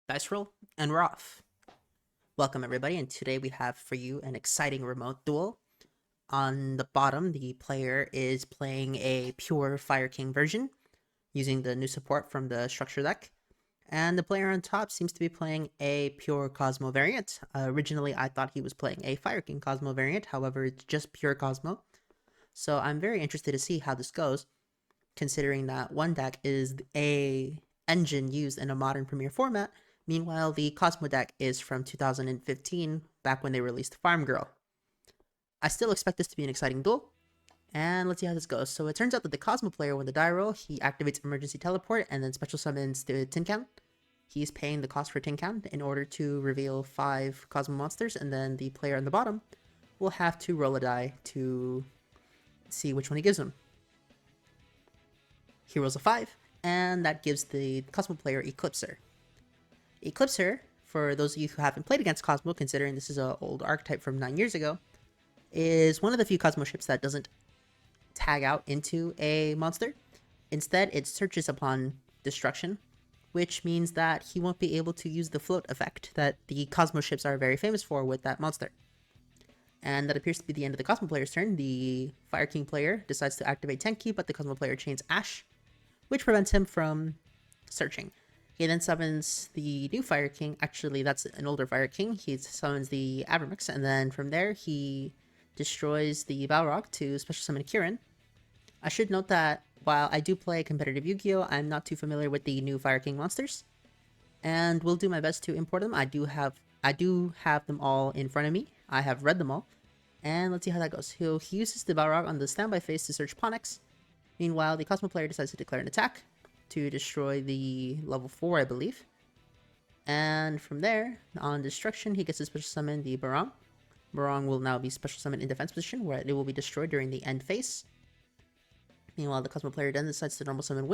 Dice roll, and we're off. Welcome, everybody, and today we have for you an exciting remote duel. On the bottom, the player is playing a pure Fire King version using the new support from the structure deck, and the player on top seems to be playing a pure Kozmo variant. Originally, I thought he was playing a Fire King Kozmo variant, however, it's just pure Kozmo. So I'm very interested to see how this goes, considering that one deck is a engine used in a modern Premier format. Meanwhile, the Kozmo deck is from 2015, back when they released Farm Girl. I still expect this to be an exciting duel, and let's see how this goes. So it turns out that the Kozmo player, when the die roll, he activates Emergency Teleport and then special summons the Tin Can. He's paying the cost for Tin Can in order to reveal 5 Kozmo monsters, and then the player on the bottom will have to roll a die to see which one he gives him. He rolls a 5, and that gives the Kozmo player Eclipser. Eclipser, for those of you who haven't played against Kozmo, considering this is an old archetype from 9 years ago, is one of the few Kozmo ships that doesn't tag out into a monster. Instead, it searches upon destruction, which means that he won't be able to use the float effect that the Kozmo ships are very famous for with that monster. And that appears to be the end of the Kozmo player's turn. The Fire King player decides to activate Tenki, but the Kozmo player chains Ash, which prevents him from searching. He then summons the new Fire King. Actually, that's an older Fire King. He summons the Abramax, and then from there, he destroys the Balrog to special summon Kirin. I should note that while I do play competitive Yu-Gi-Oh!, I'm not too familiar with the new Fire King monsters, and will do my best to import them. I do have them all in front of me. I have read them all, and let's see how that goes. He uses the Balrog on the standby phase to search Ponix. Meanwhile, the Kozmo player decides to declare an attack to destroy the level 4, I believe. And from there, on destruction, he gets to special summon the Barong. Barong will now be special summoned in defense position, where it will be destroyed during the end phase. Meanwhile, the Kozmo player then decides to normal summon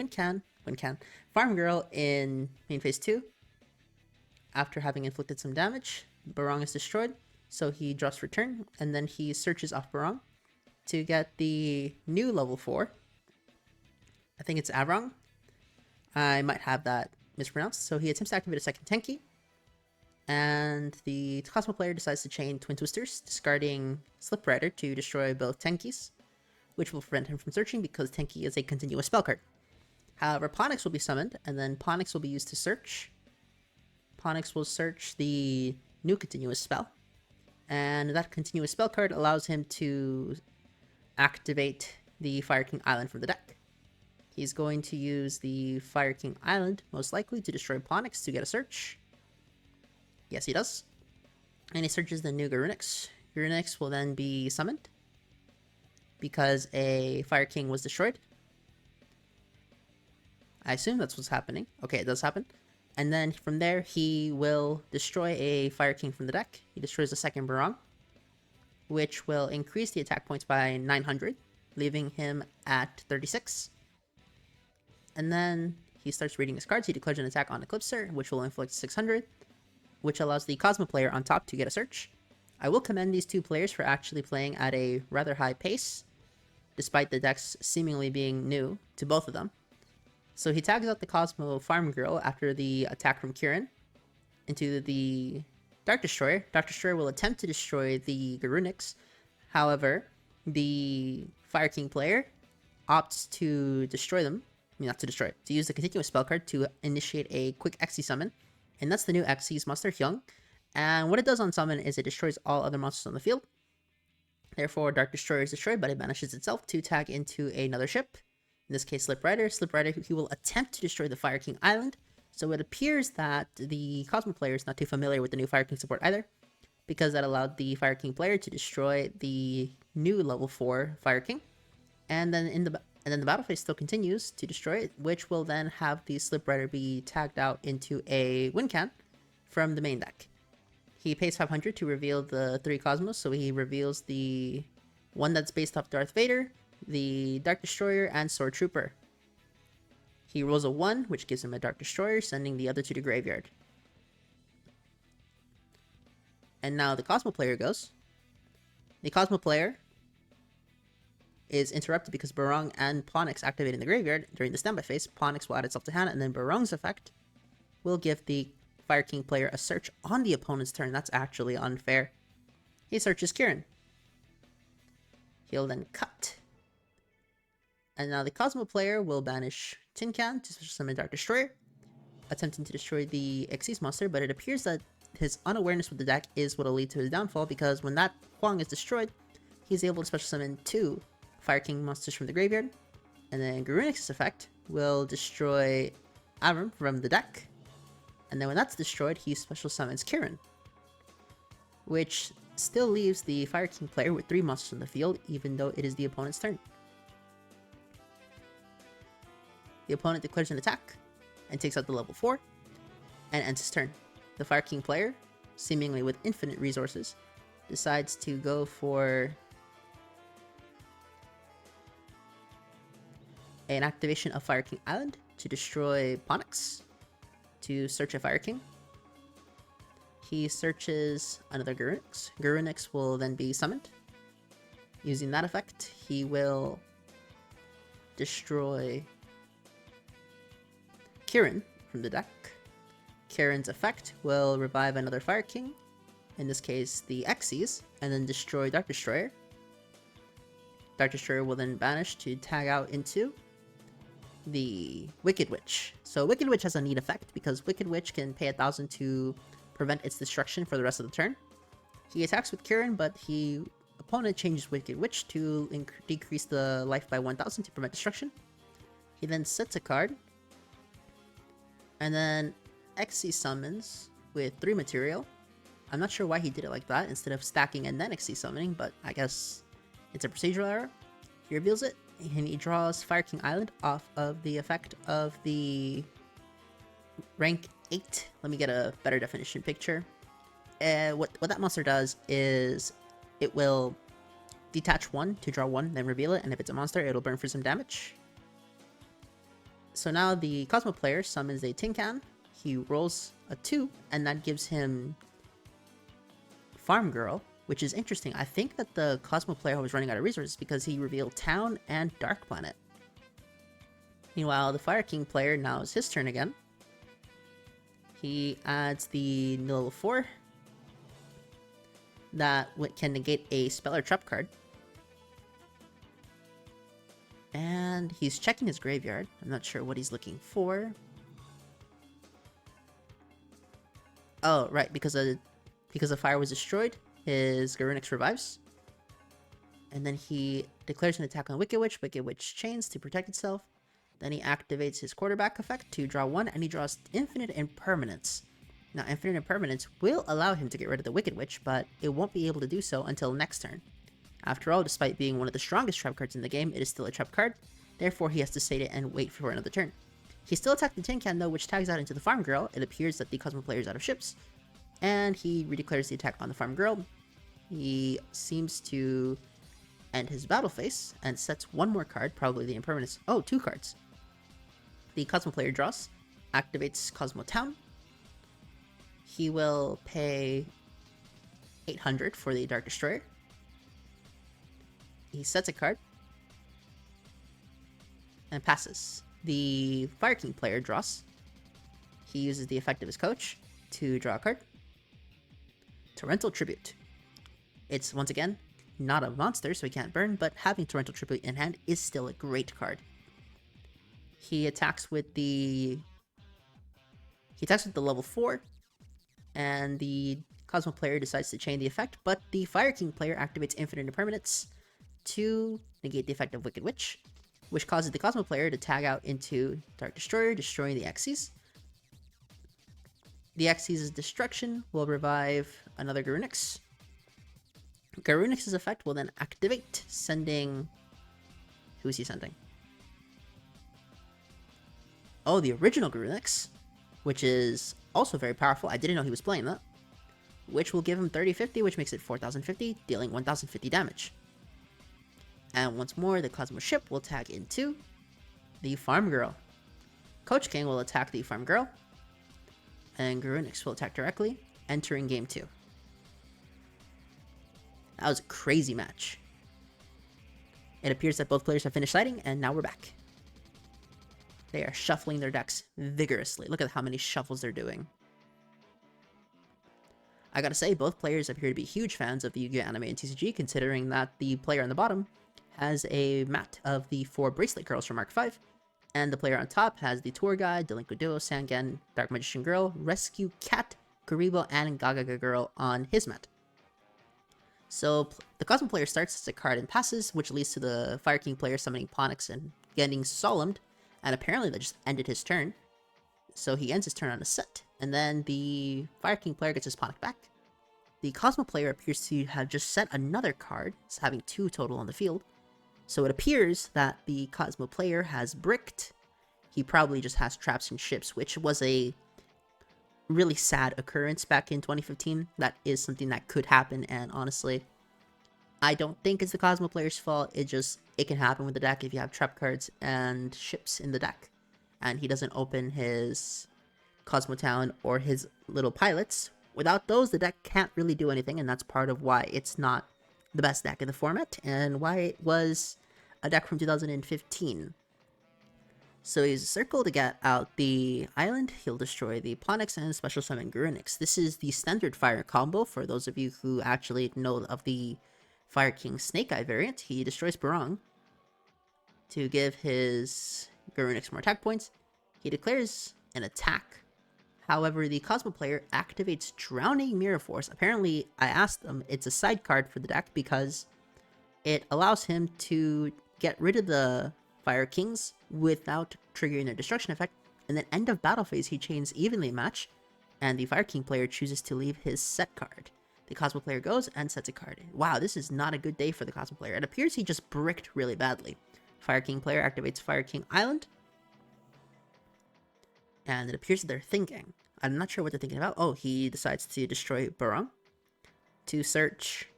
Farm Girl in main phase 2. After having inflicted some damage, Barong is destroyed, so he drops return, and then he searches off Barong to get the new level 4. I think it's Avrong. I might have that mispronounced. So he attempts to activate a second Tenki, and the Kozmo player decides to chain Twin Twisters, discarding Slip Rider to destroy both Tenkis, which will prevent him from searching because Tenki is a continuous spell card. However, Ponix will be summoned, and then Ponix will be used to search. Ponix will search the new continuous spell, and that continuous spell card allows him to activate the Fire King Island from the deck. He's going to use the Fire King Island, most likely, to destroy Ponix to get a search. Yes, he does. And he searches the new Garunix. Garunix will then be summoned because a Fire King was destroyed. I assume that's what's happening. Okay, it does happen. And then from there, he will destroy a Fire King from the deck. He destroys the second Barong, which will increase the attack points by 900, leaving him at 36. And then he starts reading his cards. He declares an attack on Eclipser, which will inflict 600, which allows the Kozmo player on top to get a search. I will commend these two players for actually playing at a rather high pace, despite the decks seemingly being new to both of them. So he tags out the Kozmo Farm Girl after the attack from Kirin into the Dark Destroyer. Dark Destroyer will attempt to destroy the Garunix. However, the Fire King player opts to destroy them. To use the continuous spell card to initiate a quick Xe summon. And that's the new Xyz monster, Hyung. And what it does on summon is it destroys all other monsters on the field. Therefore, Dark Destroyer is destroyed, but it banishes itself to tag into another ship. In this case, Slip Rider. Slip Rider, he will attempt to destroy the Fire King Island. So it appears that the Kozmo player is not too familiar with the new Fire King support either, because that allowed the Fire King player to destroy the new level 4 Fire King. And then the battle phase still continues to destroy it, which will then have the Slip Rider be tagged out into a win can from the main deck. He pays 500 to reveal the 3 Kozmos, so he reveals the one that's based off Darth Vader, the Dark Destroyer, and Sword Trooper. He rolls a 1, which gives him a Dark Destroyer, sending the other 2 to graveyard. And now the Kozmo player goes. The Kozmo player is interrupted because Barong and Ponix activate in the graveyard during the standby phase. Ponix will add itself to hand, and then Barong's effect will give the Fire King player a search on the opponent's turn. That's actually unfair. He searches Kieran. He'll then cut. And now the Kozmo player will banish Tin Can to special summon Dark Destroyer, attempting to destroy the Xyz monster, but it appears that his unawareness with the deck is what will lead to his downfall, because when that Huang is destroyed, he's able to special summon 2 Fire King monsters from the graveyard, and then Garunix's effect will destroy Avram from the deck, and then when that's destroyed, he special summons Kieran, which still leaves the Fire King player with 3 monsters on the field, even though it is the opponent's turn. The opponent declares an attack and takes out the level 4 and ends his turn. The Fire King player, seemingly with infinite resources, decides to go for an activation of Fire King Island to destroy Ponix to search a Fire King. He searches another Garunix. Garunix will then be summoned. Using that effect, he will destroy Kieran from the deck. Kieran's effect will revive another Fire King, in this case the Xyz, and then destroy Dark Destroyer. Dark Destroyer will then banish to tag out into the Wicked Witch. So Wicked Witch has a neat effect, because Wicked Witch can pay 1,000 to prevent its destruction for the rest of the turn. He attacks with Kieran, but the opponent changes Wicked Witch to decrease the life by 1,000 to prevent destruction. He then sets a card, and then Xyz summons with 3 material. I'm not sure why he did it like that, instead of stacking and then Xyz summoning, but I guess it's a procedural error. He reveals it, and he draws Fire King Island off of the effect of the rank 8. Let me get a better definition picture. What that monster does is it will detach 1 to draw 1, then reveal it, and if it's a monster, it'll burn for some damage. So now the Kozmo player summons a Tin Can. He rolls a 2, and that gives him Farm Girl, which is interesting. I think that the Kozmo player was running out of resources because he revealed Town and Dark Planet. Meanwhile, the Fire King player, now is his turn again. He adds the level 4 that can negate a spell or trap card. And he's checking his graveyard. I'm not sure what he's looking for. Oh, right, because the fire was destroyed, his Garunix revives. And then he declares an attack on Wicked Witch. Wicked Witch chains to protect itself. Then he activates his quarterback effect to draw 1, and he draws Infinite Impermanence. Now, Infinite Impermanence will allow him to get rid of the Wicked Witch, but it won't be able to do so until next turn. After all, despite being one of the strongest trap cards in the game, it is still a trap card, therefore he has to state it and wait for another turn. He still attacked the Tin Can though, which tags out into the Farm Girl. It appears that the Kozmo player is out of ships, and he redeclares the attack on the Farm Girl. He seems to end his battle phase, and sets 1 more card, probably the Impermanence. Oh, 2 cards. The Kozmo player draws, activates Kozmo Town. He will pay 800 for the Dark Destroyer. He sets a card and passes. The Fire King player draws. He uses the effect of his coach to draw a card. Torrential Tribute. It's, once again, not a monster, so he can't burn, but having Torrential Tribute in hand is still a great card. He attacks with the level 4, and the Kozmo player decides to chain the effect, but the Fire King player activates Infinite Impermanence to negate the effect of Wicked Witch, which causes the Kozmo player to tag out into Dark Destroyer, destroying the Xyz. The Xyz's destruction will revive another Garunix. Garunix's effect will then activate, sending... Who is he sending? Oh, the original Garunix, which is also very powerful. I didn't know he was playing that. Which will give him 3050, which makes it 4050, dealing 1050 damage. And once more, the Kozmo ship will tag into the Farm Girl. Coach King will attack the Farm Girl, and Garunix will attack directly, entering game 2. That was a crazy match. It appears that both players have finished siding, and now we're back. They are shuffling their decks vigorously. Look at how many shuffles they're doing. I gotta say, both players appear to be huge fans of the Yu-Gi-Oh! Anime and TCG, considering that the player on the bottom has a mat of the 4 bracelet girls from Mark 5, and the player on top has the Tour Guide, Delinquent Duo, Sangan, Dark Magician Girl, Rescue Cat, Karibo, and Gaga Girl on his mat. So the Kozmo player starts as a card and passes, which leads to the Fire King player summoning Ponix and getting solemned, and apparently that just ended his turn. So he ends his turn on a set, and then the Fire King player gets his Ponix back. The Kozmo player appears to have just set another card, having 2 total on the field. So it appears that the Kozmo player has bricked. He probably just has traps and ships, which was a really sad occurrence back in 2015. That is something that could happen, and honestly, I don't think it's the Kozmo player's fault. It can happen with the deck if you have trap cards and ships in the deck, and he doesn't open his Kozmo Town or his little pilots. Without those, the deck can't really do anything, and that's part of why it's not the best deck in the format, and why it was a deck from 2015. So he uses Circle to get out the island. He'll destroy the Ponix and special summon Garunix. This is the standard fire combo for those of you who actually know of the Fire King Snake Eye variant. He destroys Barong to give his Garunix more attack points. He declares an attack. However, the Kozmo player activates Drowning Mirror Force. Apparently, I asked him, it's a side card for the deck because it allows him to get rid of the Fire Kings without triggering their destruction effect, and then end of battle phase he chains evenly match, and the Fire King player chooses to leave his set card. The Kozmo player goes and sets a card. Wow, this is not a good day for the Kozmo player. It appears he just bricked really badly. Fire King player activates Fire King Island, and it appears that they're thinking. I'm not sure what they're thinking about. Oh, he decides to destroy Barong to search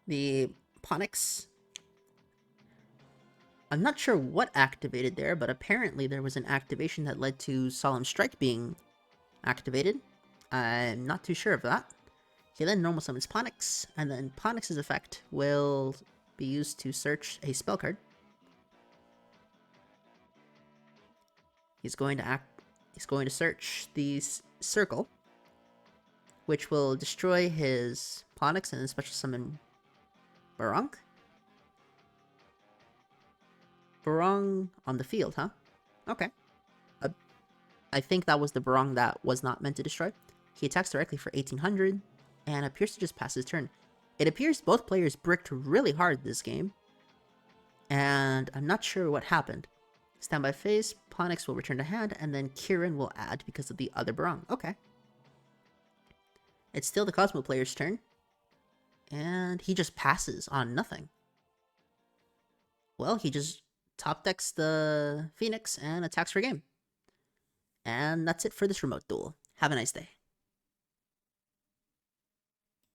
the Ponix. I'm not sure what activated there, but apparently there was an activation that led to Solemn Strike being activated. I'm not too sure of that. He then normal summons Ponix, and then Ponix's effect will be used to search a spell card. He's going to search the circle, which will destroy his Ponix and then special summon Barong. Barong on the field, huh? Okay. I think that was the Barong that was not meant to destroy. He attacks directly for 1800 and appears to just pass his turn. It appears both players bricked really hard this game, and I'm not sure what happened. Standby phase, Ponix will return to hand, and then Kirin will add because of the other Barong. Okay. It's still the Kozmo player's turn, and he just passes on nothing. Well, he just top decks the Phoenix and attacks for game. And that's it for this remote duel. Have a nice day.